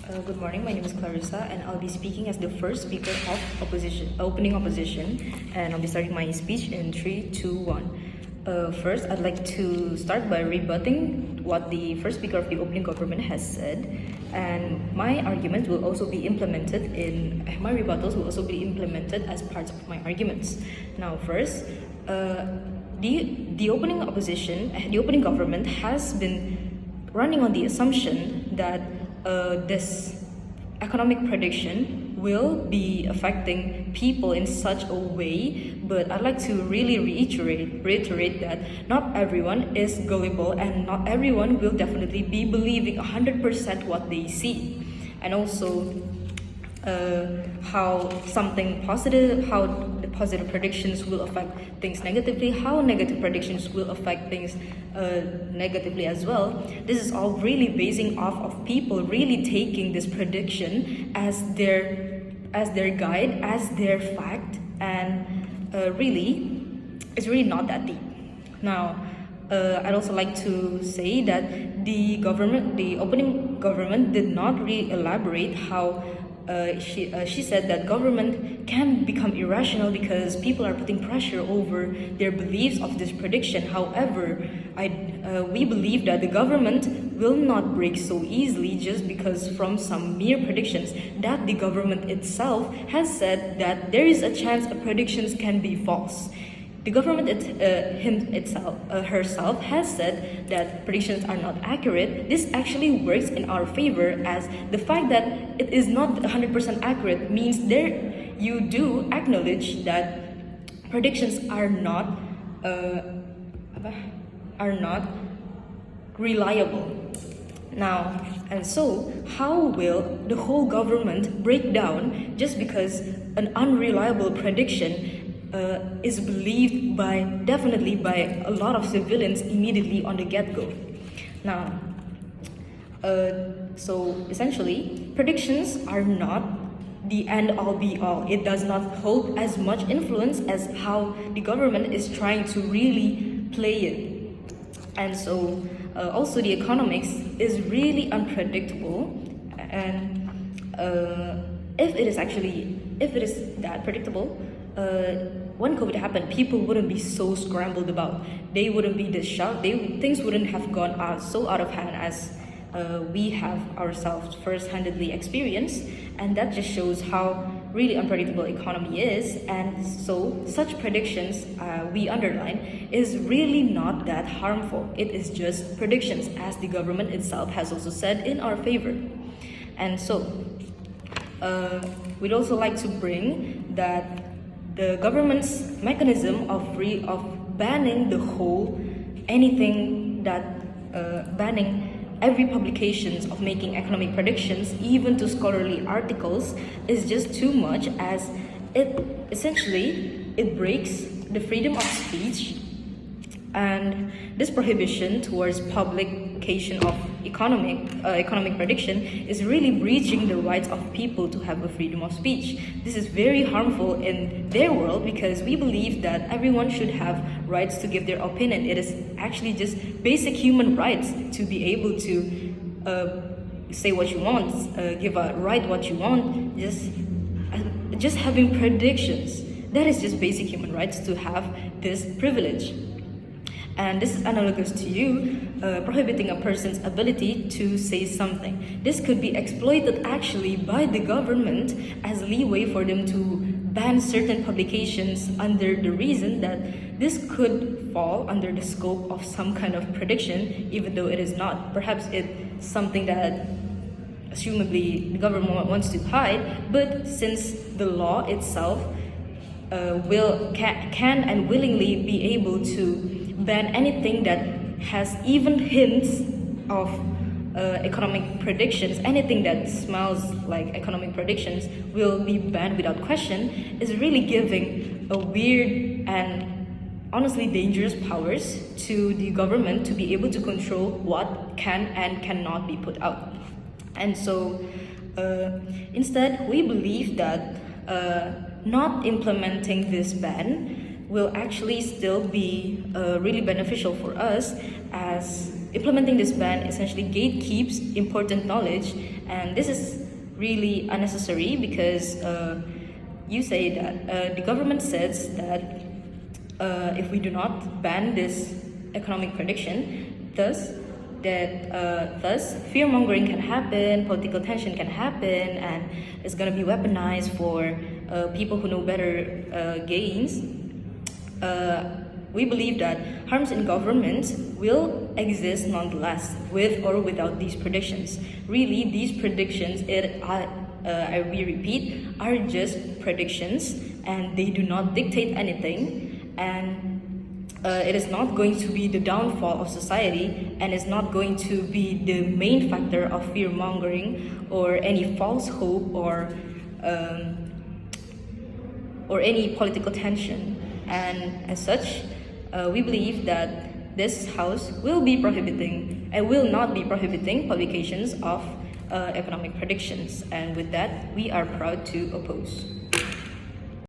Good morning. My name is Clarissa, and I'll be speaking as the first speaker of opening opposition, and I'll be starting my speech in 3, 2, 1. First, I'd like to start by rebutting what the first speaker of the opening government has said, and my arguments will also be implemented my rebuttals will also be implemented as parts of my arguments. Now, first, the opening government has been running on the assumption that this economic prediction will be affecting people in such a way, but I'd like to really reiterate that not everyone is gullible and not everyone will definitely be believing 100% what they see. And also how the positive predictions will affect things negatively, how negative predictions will affect things negatively as well. This is all really basing off of people really taking this prediction as their guide, as their fact, and really, it's really not that deep. Now, I'd also like to say that the opening government did not really elaborate how she said that government can become irrational because people are putting pressure over their beliefs of this prediction. However, we believe that the government will not break so easily just because from some mere predictions that the government itself has said that there is a chance predictions can be false. The government herself has said that predictions are not accurate. This actually works in our favor, as the fact that it is not 100% accurate means you do acknowledge that predictions are not reliable. Now, and so how will the whole government break down just because an unreliable prediction is believed definitely by a lot of civilians immediately on the get-go? Now, so essentially, predictions are not the end-all be-all. It does not hold as much influence as how the government is trying to really play it. And so, also the economics is really unpredictable, and if it is that predictable, when COVID happened, people wouldn't be so scrambled about. They wouldn't be this shocked. Things wouldn't have gone so out of hand as we have ourselves first-handedly experienced, and that just shows how really unpredictable economy is. And so such predictions, we underline, is really not that harmful. It is just predictions, as the government itself has also said in our favor. And so we'd also like to bring that the government's mechanism of banning banning every publications of making economic predictions, even to scholarly articles, is just too much, as it breaks the freedom of speech, and this prohibition towards publication of economic prediction is really breaching the rights of people to have a freedom of speech. This is very harmful in their world because we believe that everyone should have rights to give their opinion. It is actually just basic human rights to be able to say what you want, write what you want, just having predictions. That is just basic human rights to have this privilege. And this is analogous to you prohibiting a person's ability to say something. This could be exploited actually by the government as leeway for them to ban certain publications under the reason that this could fall under the scope of some kind of prediction, even though it is not. Perhaps it's something that assumably the government wants to hide, but since the law itself can and willingly be able to ban anything that has even hints of economic predictions, anything that smells like economic predictions will be banned without question, is really giving a weird and honestly dangerous powers to the government to be able to control what can and cannot be put out. And so instead, we believe that not implementing this ban will actually still be really beneficial for us, as implementing this ban essentially gatekeeps important knowledge, and this is really unnecessary because you say that the government says that if we do not ban this economic prediction, thus fear mongering can happen, political tension can happen, and it's gonna be weaponized for people who know better gains. We believe that harms in government will exist nonetheless, with or without these predictions. Really, these predictions, we repeat, are just predictions, and they do not dictate anything, and it is not going to be the downfall of society, and it's not going to be the main factor of fear-mongering or any false hope or any political tension. And as such, we believe that this house will be prohibiting and will not be prohibiting publications of economic predictions. And with that, we are proud to oppose.